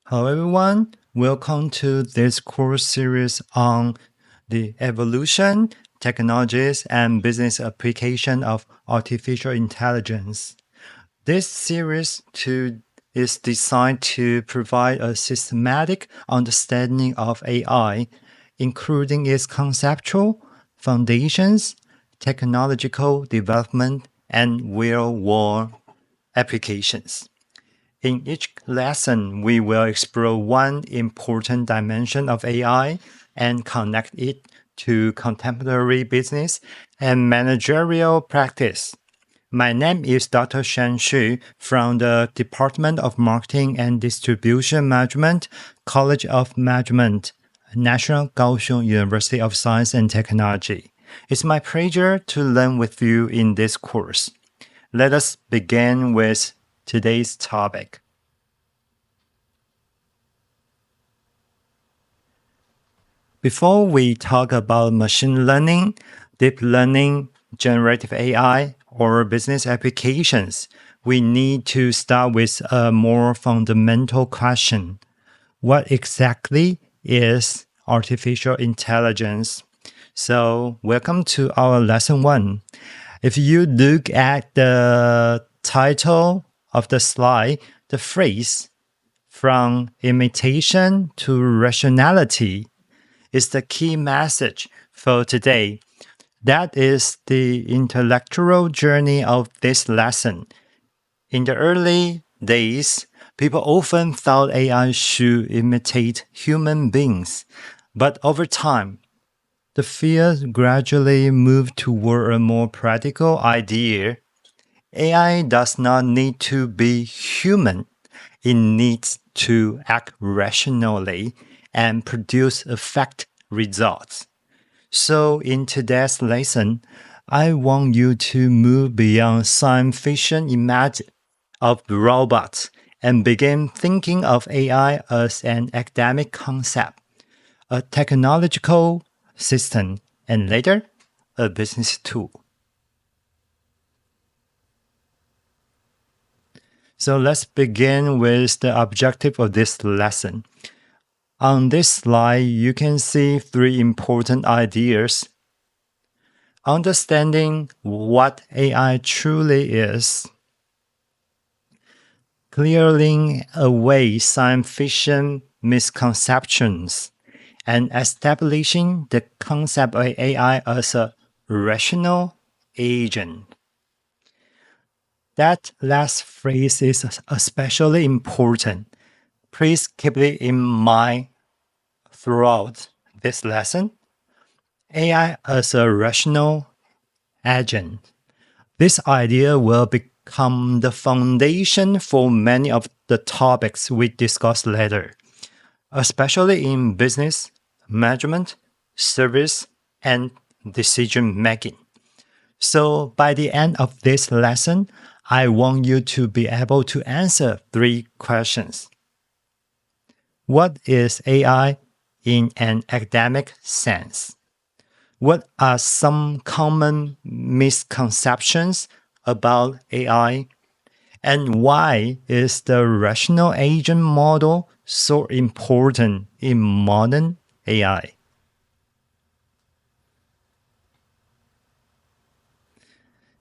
Hello, everyone. Welcome to this course series on the evolution, technologies, and business application of artificial intelligence. This series is designed to provide a systematic understanding of AI, including its conceptual foundations, technological development, and real-world applications. In each lesson, we will explore one important dimension of AI and connect it to contemporary business and managerial practice. My name is Dr. Shan Xu from the Department of Marketing and Distribution Management, College of Management, National Kaohsiung University of Science and Technology. It's my pleasure to learn with you in this course. Let us begin with today's topic. Before we talk about machine learning, deep learning, generative AI, or business applications, we need to start with a more fundamental question. What exactly is artificial intelligence? So, welcome to our lesson 1. If you look at the title of the slide, the phrase from imitation to rationality is the key message for today. That is the intellectual journey of this lesson. In the early days, people often thought AI should imitate human beings, but over time, the field gradually moved toward a more practical idea. AI does not need to be human. It needs to act rationally and produce effect results. So in today's lesson, I want you to move beyond science fiction image of robots and begin thinking of AI as an academic concept, a technological system, and later, a business tool. So let's begin with the objective of this lesson. On this slide, you can see 3 important ideas. Understanding what AI truly is, clearing away science fiction misconceptions, and establishing the concept of AI as a rational agent. That last phrase is especially important. Please keep it in mind throughout this lesson. AI as a rational agent. This idea will become the foundation for many of the topics we discuss later, especially in business, management, service, and decision making. So by the end of this lesson, I want you to be able to answer 3 questions. What is AI in an academic sense? What are some common misconceptions about AI? And why is the rational agent model so important in modern AI?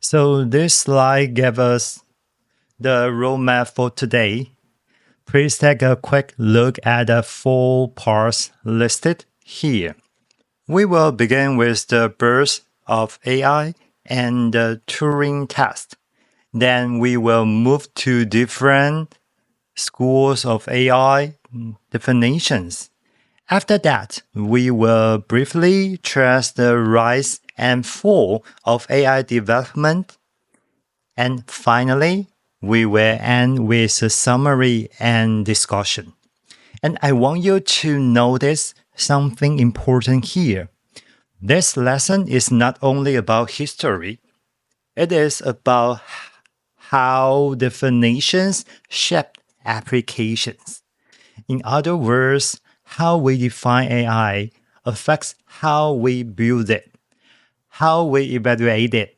So this slide gives us the roadmap for today. Please take a quick look at the 4 parts listed here. We will begin with the birth of AI and the Turing test. Then we will move to different schools of AI definitions. After that, we will briefly trace the rise and fall of AI development. And finally, we will end with a summary and discussion. And I want you to notice something important here. This lesson is not only about history, it is about how definitions shape applications. In other words, how we define AI affects how we build it, how we evaluate it,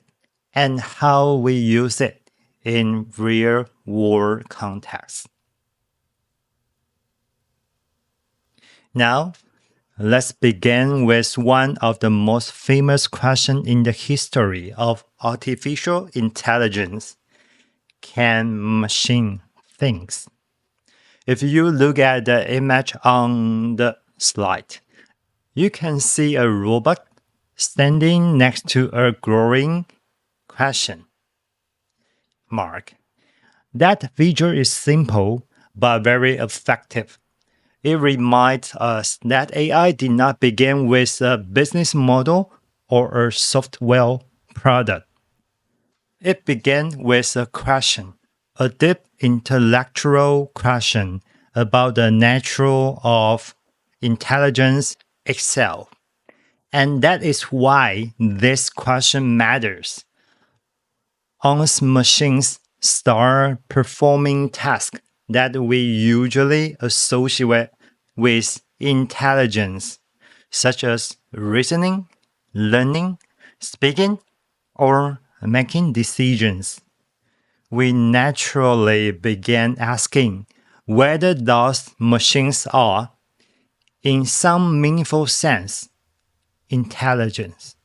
and how we use it in real-world context. Now, let's begin with one of the most famous questions in the history of artificial intelligence. Can machine think? If you look at the image on the slide, you can see a robot standing next to a growing question mark. That visual is simple but very effective. It reminds us that AI did not begin with a business model or a software product. It began with a question, a deep intellectual question about the nature of intelligence itself. And that is why this question matters. Once machines start performing tasks that we usually associate with intelligence, such as reasoning, learning, speaking, or making decisions, we naturally begin asking whether those machines are, in some meaningful sense, intelligent.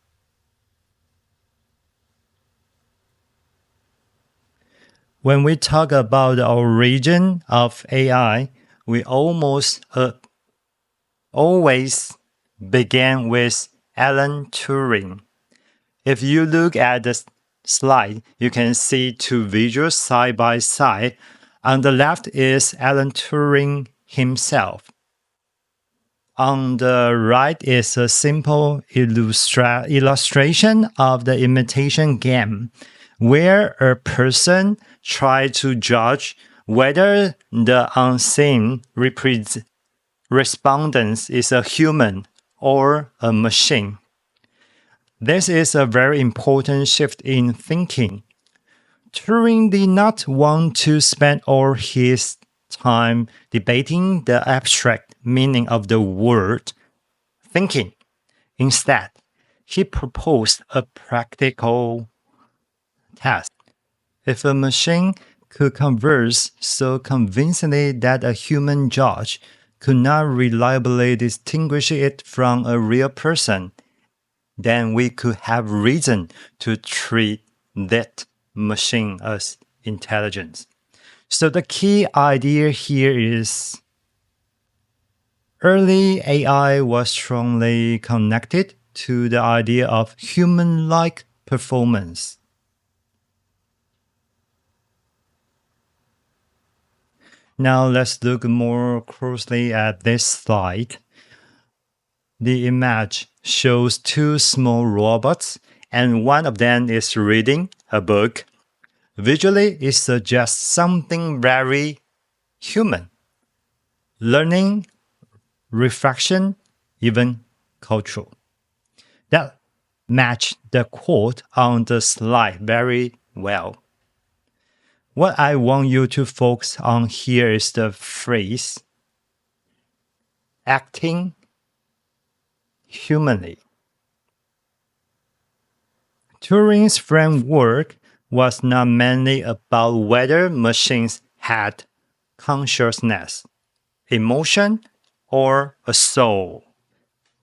When we talk about the origin of AI, we almost always begin with Alan Turing. If you look at the slide, you can see two visuals side by side. On the left is Alan Turing himself. On the right is a simple illustration of the imitation game, where a person tries to judge whether the unseen respondent is a human or a machine. This is a very important shift in thinking. Turing did not want to spend all his time debating the abstract meaning of the word thinking. Instead, he proposed a practical task. If a machine could converse so convincingly that a human judge could not reliably distinguish it from a real person, then we could have reason to treat that machine as intelligent. So the key idea here is early AI was strongly connected to the idea of human-like performance. Now let's look more closely at this slide. The image shows two small robots, and one of them is reading a book. Visually, it suggests something very human. Learning, reflection, even cultural. That match the quote on the slide very well. What I want you to focus on here is the phrase acting humanly. Turing's framework was not mainly about whether machines had consciousness, emotion, or a soul.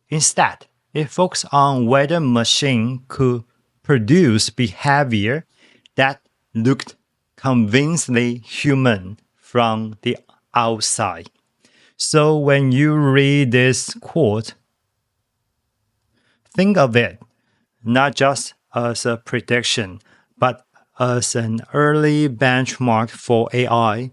Instead, it focused on whether machine could produce behavior that looked convincingly human from the outside. So when you read this quote, think of it not just as a prediction, but as an early benchmark for AI.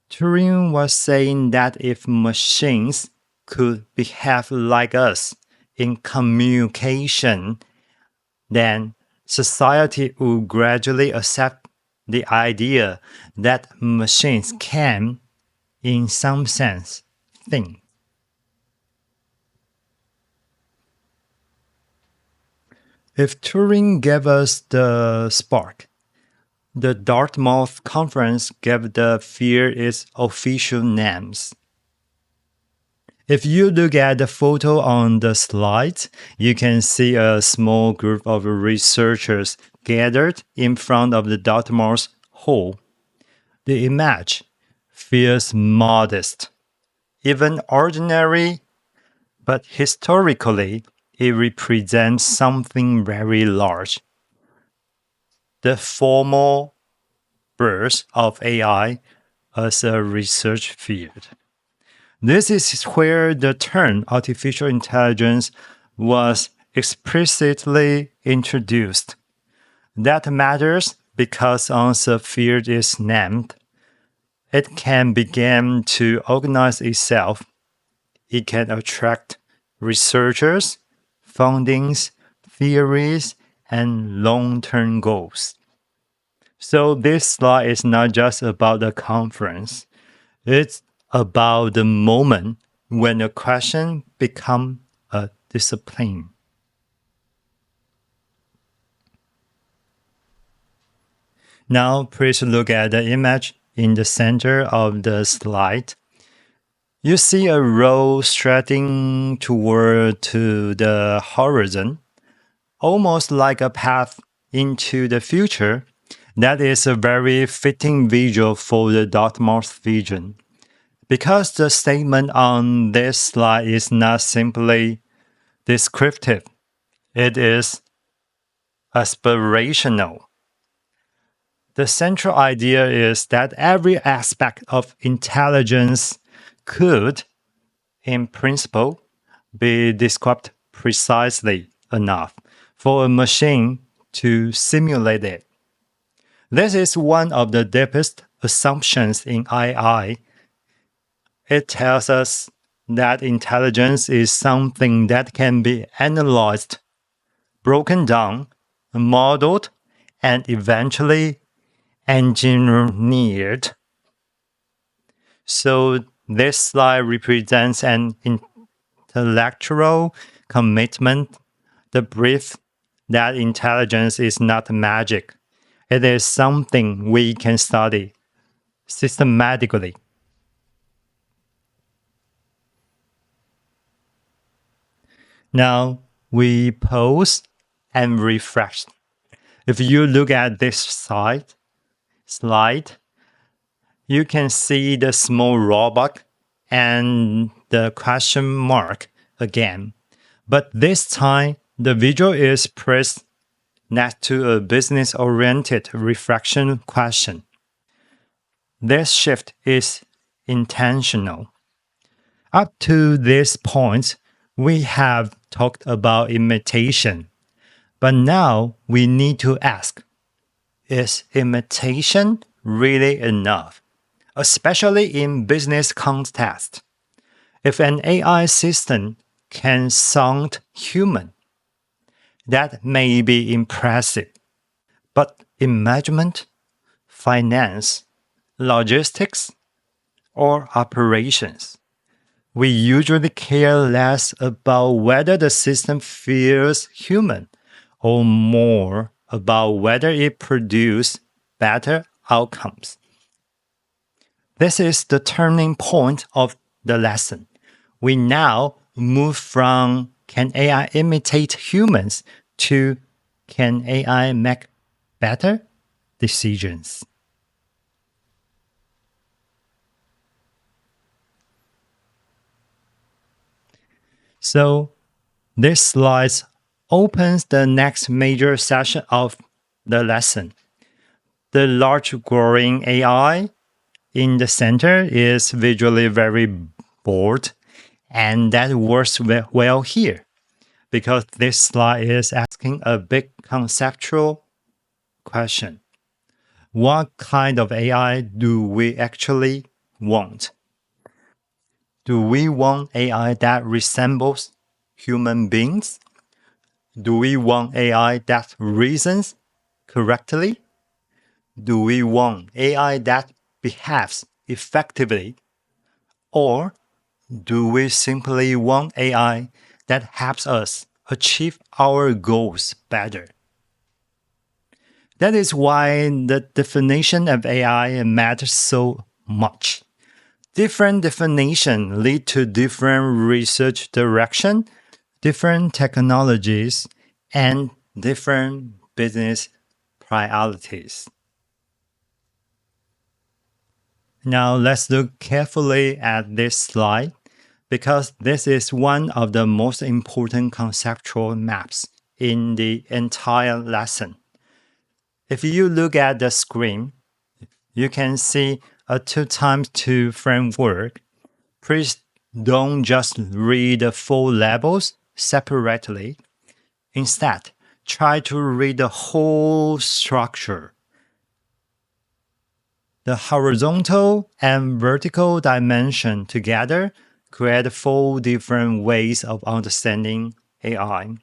Turing was saying that if machines could behave like us in communication, then society would gradually accept the idea that machines can, in some sense, think. If Turing gave us the spark, the Dartmouth Conference gave the field its official names. If you look at the photo on the slide, you can see a small group of researchers gathered in front of the Dartmouth Hall. The image feels modest. even ordinary, but historically, it represents something very large. The formal birth of AI as a research field. This is where the term artificial intelligence was explicitly introduced. That matters because once a field is named, it can begin to organize itself. It can attract researchers, fundings, theories, and long-term goals. So this slide is not just about the conference. It's about the moment when a question becomes a discipline. Now, please look at the image in the center of the slide. You see a road stretching toward to the horizon, almost like a path into the future. That is a very fitting visual for the Dartmouth vision. Because the statement on this slide is not simply descriptive, it is aspirational. The central idea is that every aspect of intelligence could, in principle, be described precisely enough for a machine to simulate it. This is one of the deepest assumptions in AI. It tells us that intelligence is something that can be analyzed, broken down, modeled, and eventually engineered. So this slide represents an intellectual commitment, the belief that intelligence is not magic. It is something we can study systematically. Now we pause and refresh. If you look at this slide, you can see the small robot and the question mark again. But this time, the visual is placed next to a business-oriented reflection question. This shift is intentional. Up to this point, we have talked about imitation. But now we need to ask, is imitation really enough? Especially in business context. If an AI system can sound human, that may be impressive. But in management, finance, logistics, or operations, we usually care less about whether the system feels human or more about whether it produces better outcomes. This is the turning point of the lesson. We now move from can AI imitate humans to can AI make better decisions? So this slide opens the next major section of the lesson. The large growing AI in the center is visually very bold, and that works well here because this slide is asking a big conceptual question. What kind of AI do we actually want? Do we want AI that resembles human beings? Do we want AI that reasons correctly? Do we want AI that behaves effectively? Or do we simply want AI that helps us achieve our goals better? That is why the definition of AI matters so much. Different definitions lead to different research direction, different technologies, and different business priorities. Now let's look carefully at this slide because this is one of the most important conceptual maps in the entire lesson. If you look at the screen, you can see a 2x2 framework. Please don't just read the full labels separately. Instead, try to read the whole structure. The horizontal and vertical dimension together create 4 different ways of understanding AI.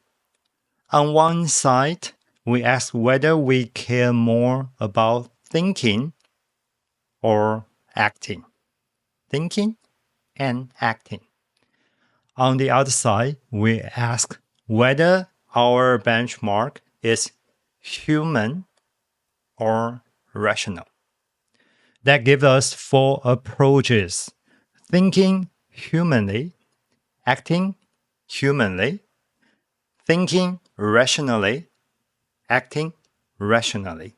On one side, we ask whether we care more about thinking or acting. Thinking and acting. On the other side, we ask whether our benchmark is human or rational. That gives us 4 approaches: thinking humanly, acting humanly, thinking rationally, acting rationally.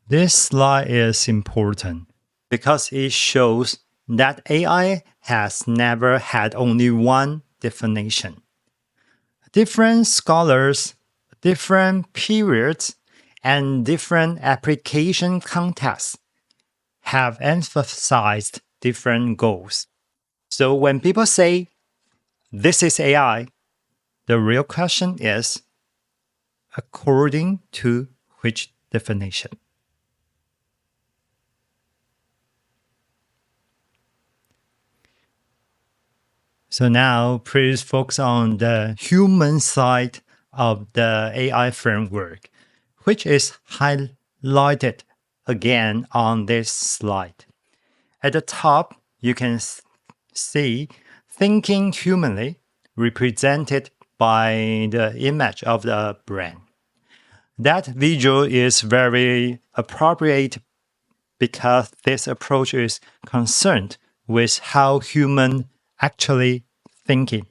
This slide is important because it shows that AI has never had only one definition. Different scholars, different periods, and different application contexts have emphasized different goals. So when people say, this is AI, the real question is, according to which definition? So now please focus on the human side of the AI framework, which is highlighted again on this slide. At the top, you can see thinking humanly represented by the image of the brain. That visual is very appropriate because this approach is concerned with how humans actually thinking.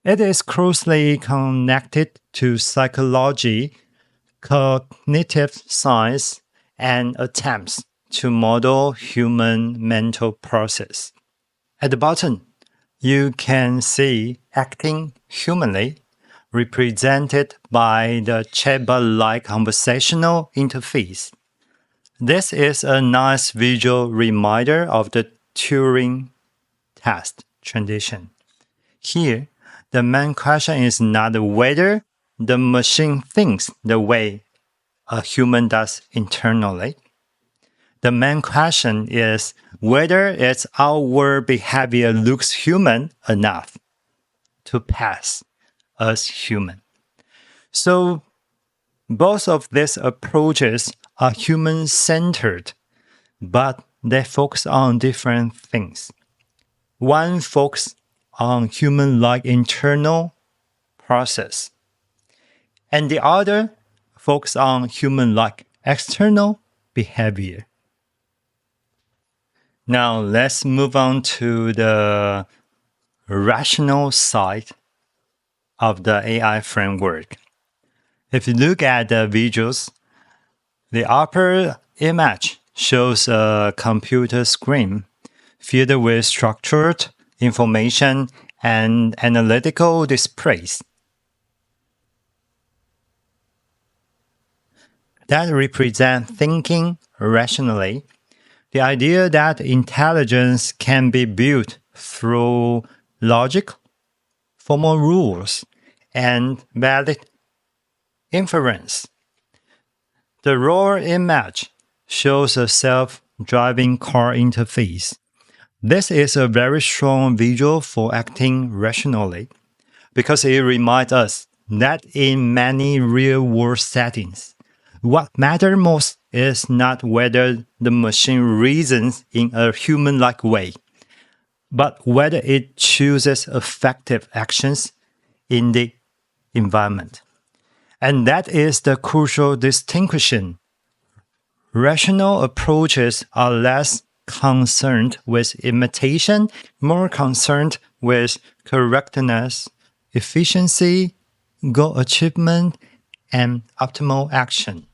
It is closely connected to psychology, cognitive science, and attempts to model human mental process. At the bottom, you can see acting humanly, represented by the chatbot-like conversational interface. This is a nice visual reminder of the Turing test transition. Here, the main question is not whether the machine thinks the way a human does internally. The main question is whether its outward behavior looks human enough to pass as human. So both of these approaches are human-centered, but they focus on different things. One focuses on human-like internal process, and the other focuses on human-like external behavior. Now let's move on to the rational side of the AI framework. If you look at the visuals, the upper image shows a computer screen filled with structured information and analytical displays. That represent thinking rationally, the idea that intelligence can be built through logic, formal rules, and valid inference. The lower image shows a self-driving car interface. This is a very strong visual for acting rationally because it reminds us that in many real-world settings, what matters most is not whether the machine reasons in a human-like way, but whether it chooses effective actions in the environment. And that is the crucial distinction. Rational approaches are less concerned with imitation, more concerned with correctness, efficiency, goal achievement, and optimal action.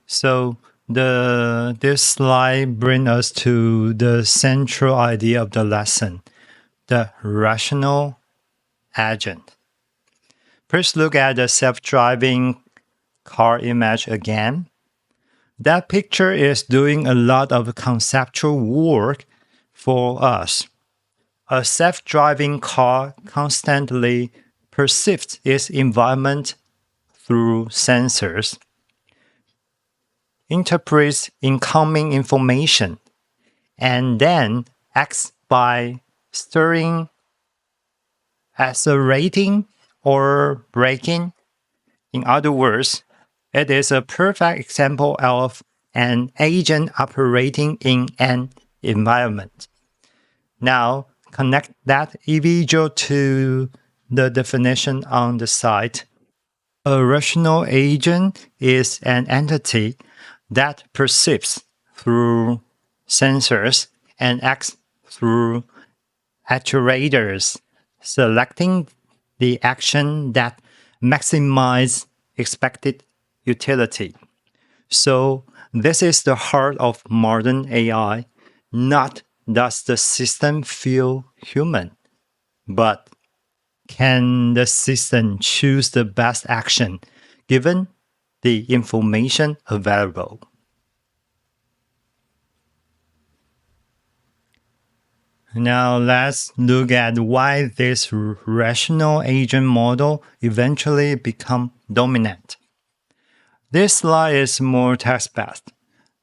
So this slide brings us to the central idea of the lesson, the rational agent. First, look at the self-driving car image again. That picture is doing a lot of conceptual work for us. A self-driving car constantly perceives its environment through sensors, interprets incoming information, and then acts by steering, accelerating, or braking. In other words, it is a perfect example of an agent operating in an environment. Now, connect that visual to the definition on the site. A rational agent is an entity that perceives through sensors and acts through actuators, selecting the action that maximizes expected utility. So this is the heart of modern AI. Not does the system feel human, but can the system choose the best action given the information available? Now let's look at why this rational agent model eventually become dominant. This slide is more text-based,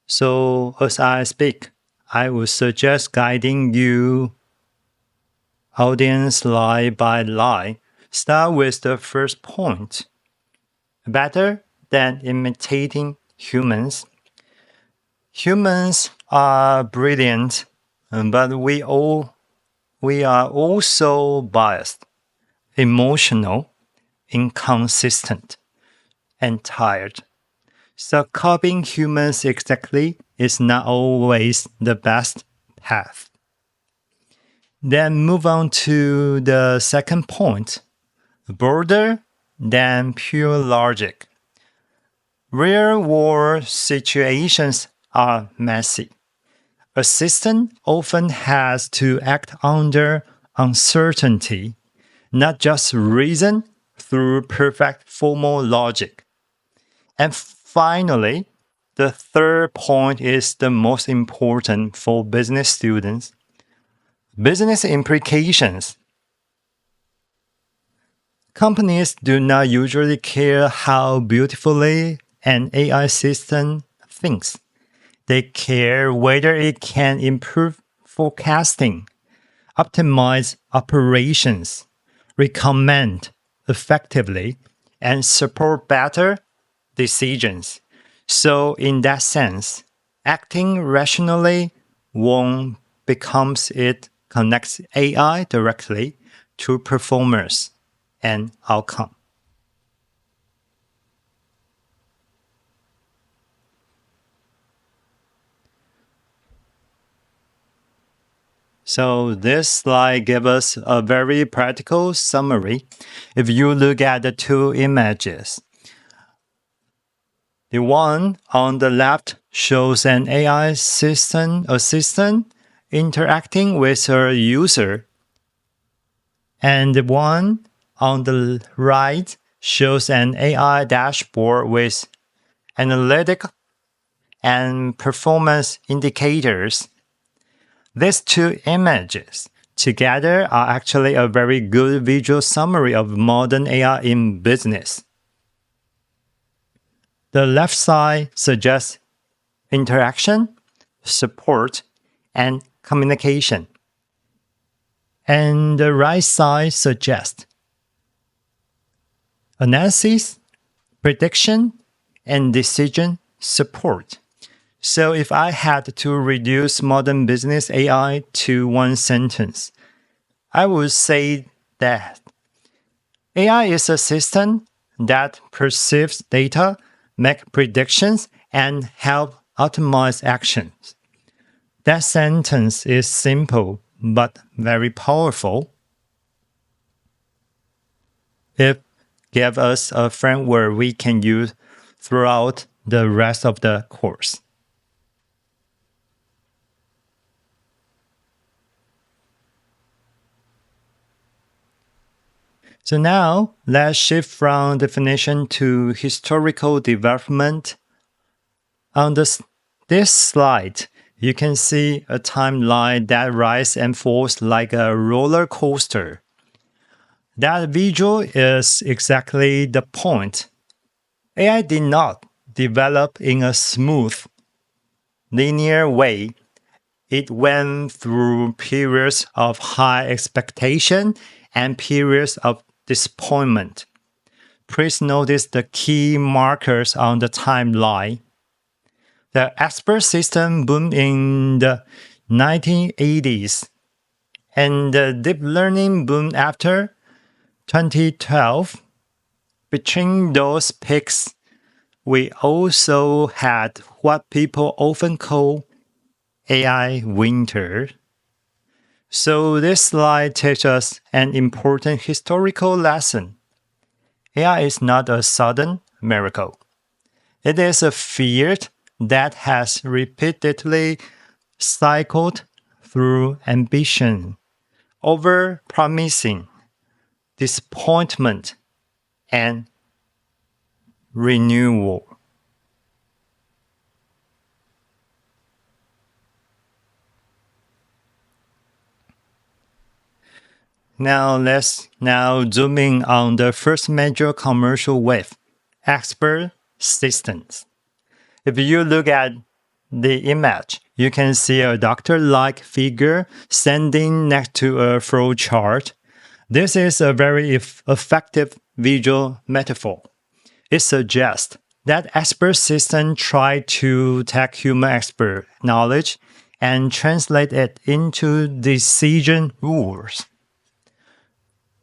so as I speak, I would suggest guiding you audience line by line. Start with the first point. Better than imitating humans. Humans are brilliant, but we are also biased, emotional, inconsistent, and tired. So copying humans exactly is not always the best path. Then move on to the second point, broader than pure logic. Real-world situations are messy. A system often has to act under uncertainty, not just reason through perfect formal logic. And finally, the third point is the most important for business students. Business implications. Companies do not usually care how beautifully an AI system thinks. They care whether it can improve forecasting, optimize operations, recommend effectively, and support better decisions. So in that sense, acting rationally won't becomes it connects AI directly to performers and outcome. So this slide gives us a very practical summary. If you look at the two images, the one on the left shows an AI assistant interacting with a user, and the one on the right shows an AI dashboard with analytic and performance indicators. These two images together are actually a very good visual summary of modern AI in business. The left side suggests interaction, support, and communication. And the right side suggests analysis, prediction, and decision support. So if I had to reduce modern business AI to one sentence, I would say that AI is a system that perceives data, makes predictions, and help optimize actions. That sentence is simple but very powerful. It gives us a framework we can use throughout the rest of the course. So now let's shift from definition to historical development. On this slide, you can see a timeline that rises and falls like a roller coaster. That visual is exactly the point. AI did not develop in a smooth, linear way. It went through periods of high expectation and periods of disappointment. Please notice the key markers on the timeline. The expert system boomed in the 1980s, and the deep learning boomed after 2012. Between those peaks, we also had what people often call AI winter. So this slide teaches us an important historical lesson. AI is not a sudden miracle. It is a field that has repeatedly cycled through ambition, over-promising, disappointment, and renewal. Now let's zoom in on the first major commercial wave, expert systems. If you look at the image, you can see a doctor-like figure standing next to a flow chart. This is a very effective visual metaphor. It suggests that expert systems try to take human expert knowledge and translate it into decision rules.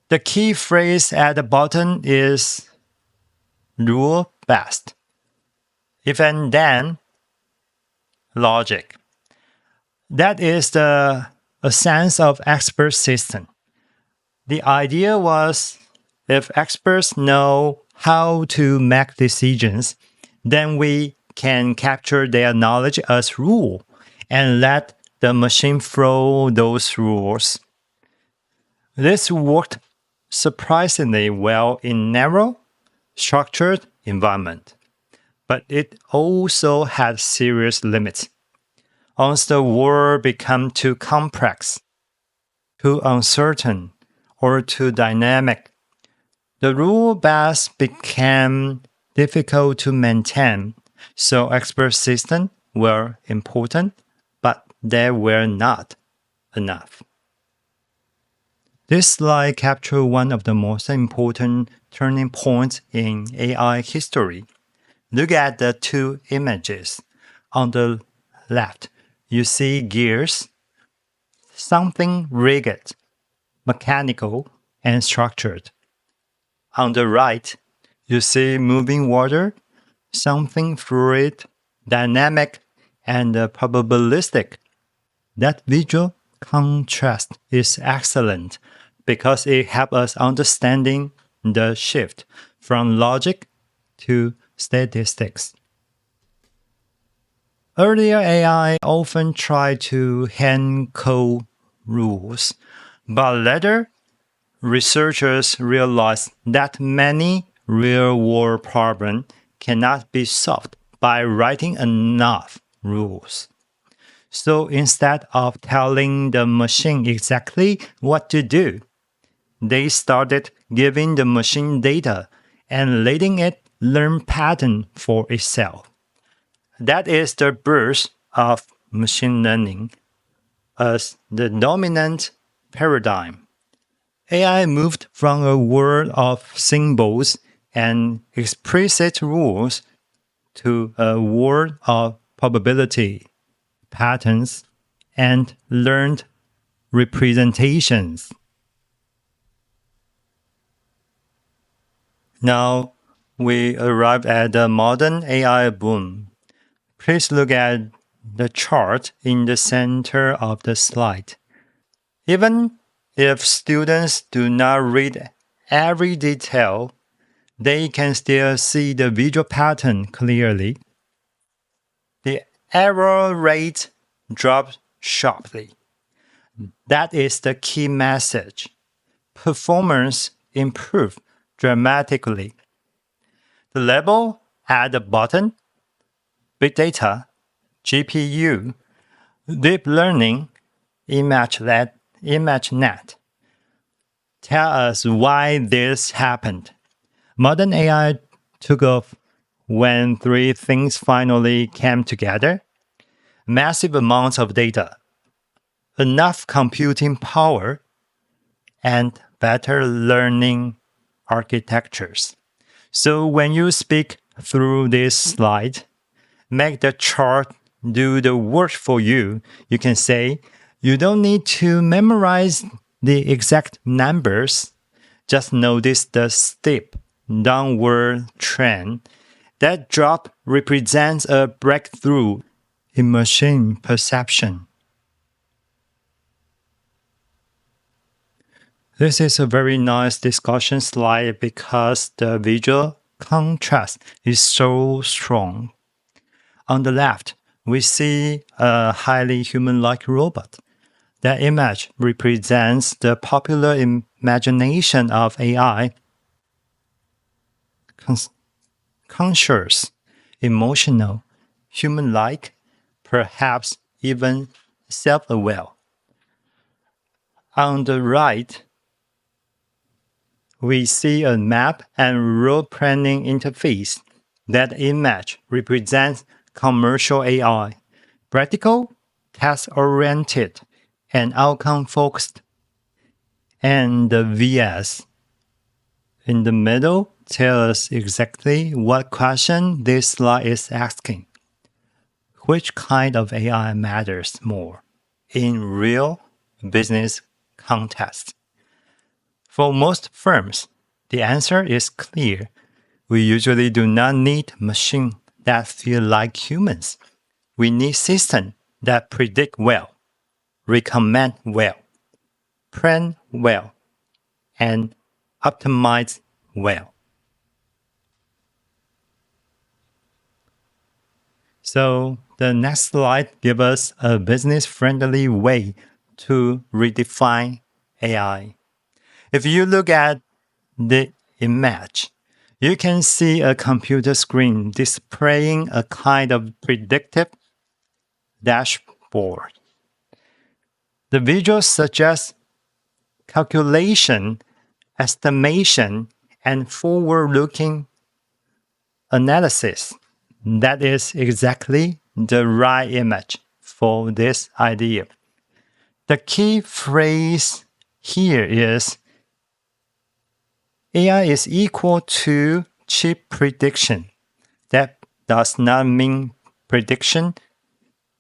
The key phrase at the bottom is rule best. If and then logic. That is the essence of expert system. The idea was if experts know how to make decisions, then we can capture their knowledge as rule and let the machine follow those rules. This worked surprisingly well in narrow, structured environment, but it also had serious limits. Once the world became too complex, too uncertain, or too dynamic, the rule base became difficult to maintain, so expert systems were important, but they were not enough. This slide captures one of the most important turning points in AI history. Look at the two images. On the left, you see gears, something rigid, mechanical, and structured. On the right, you see moving water, something fluid, dynamic, and probabilistic. That visual contrast is excellent because it helps us understanding the shift from logic to statistics. Earlier AI often tried to hand code rules, but later researchers realized that many real-world problems cannot be solved by writing enough rules. So instead of telling the machine exactly what to do, they started giving the machine data and letting it learn patterns for itself. That is the birth of machine learning as the dominant paradigm. AI moved from a world of symbols and explicit rules to a world of probability, patterns, and learned representations. Now we arrived at the modern AI boom. Please look at the chart in the center of the slide. Even if students do not read every detail, they can still see the visual pattern clearly. error rate dropped sharply. That is the key message. Performance improved dramatically. The label at the bottom, Big Data, GPU, Deep Learning, ImageNet, tell us why this happened. Modern AI took off when three things finally came together. Massive amounts of data, enough computing power, and better learning architectures. So when you speak through this slide, make the chart do the work for you. You can say, you don't need to memorize the exact numbers. Just notice the steep downward trend. That drop represents a breakthrough in machine perception. This is a very nice discussion slide because the visual contrast is so strong. On the left, we see a highly human-like robot. That image represents the popular imagination of AI. Conscious, emotional, human-like, perhaps even self-aware. On the right, we see a map and road planning interface. That image represents commercial AI, practical, task-oriented, and outcome-focused. And the VS in the middle tells us exactly what question this slide is asking. Which kind of AI matters more in real business context? For most firms, the answer is clear. We usually do not need machines that feel like humans. We need systems that predict well, recommend well, plan well, and optimize well. So the next slide gives us a business-friendly way to redefine AI. If you look at the image, you can see a computer screen displaying a kind of predictive dashboard. The visual suggests calculation, estimation, and forward-looking analysis. That is exactly the right image for this idea. The key phrase here is AI is equal to cheap prediction. That does not mean prediction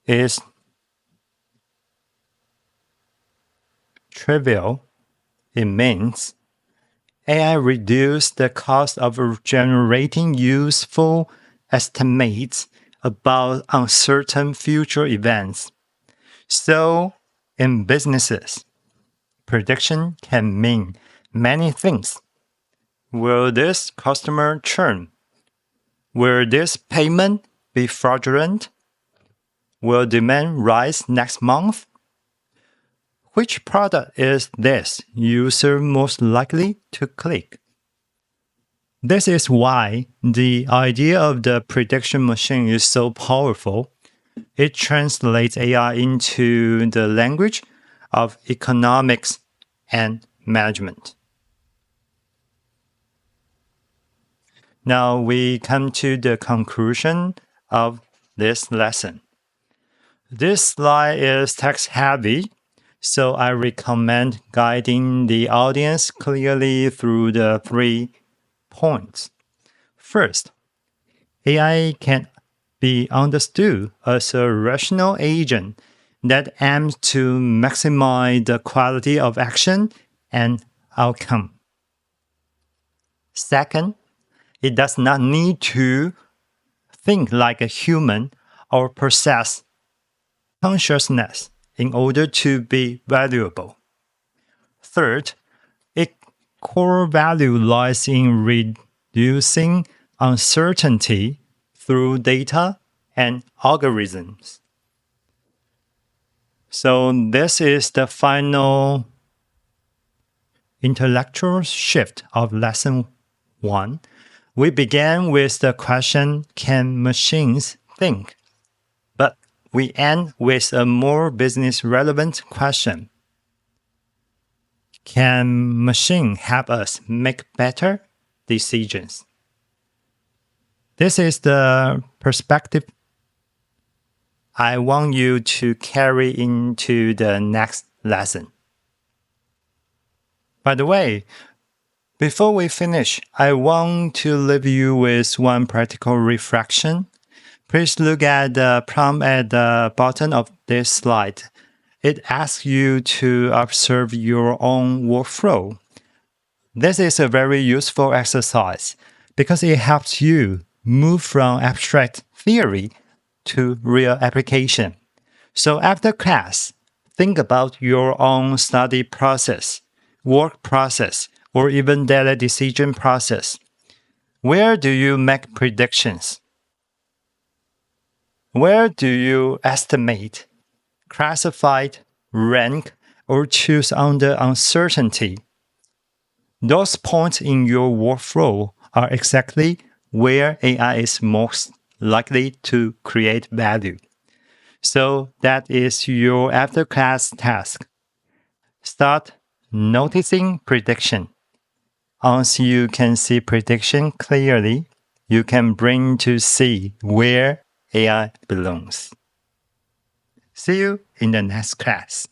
is trivial. It means AI reduces the cost of generating useful estimates about uncertain future events. So, in businesses, prediction can mean many things. Will this customer churn? Will this payment be fraudulent? Will demand rise next month? Which product is this user most likely to click? This is why the idea of the prediction machine is so powerful. It translates AI into the language of economics and management. Now we come to the conclusion of this lesson. This slide is text-heavy, so I recommend guiding the audience clearly through the 3 points. First, AI can be understood as a rational agent that aims to maximize the quality of action and outcome. Second, it does not need to think like a human or possess consciousness in order to be valuable. Third, its core value lies in reducing uncertainty through data and algorithms. So this is the final intellectual shift of lesson 1. We began with the question, can machines think? But we end with a more business relevant question. Can machine help us make better decisions? This is the perspective I want you to carry into the next lesson. By the way, before we finish, I want to leave you with one practical reflection. Please look at the prompt at the bottom of this slide. It asks you to observe your own workflow. This is a very useful exercise because it helps you move from abstract theory to real application. So after class, think about your own study process, work process, or even daily decision process. Where do you make predictions? Where do you estimate, classify, rank, or choose under uncertainty? Those points in your workflow are exactly where AI is most likely to create value. So that is your after-class task. Start noticing prediction. Once you can see prediction clearly, you can bring to see where AI belongs. See you in the next class.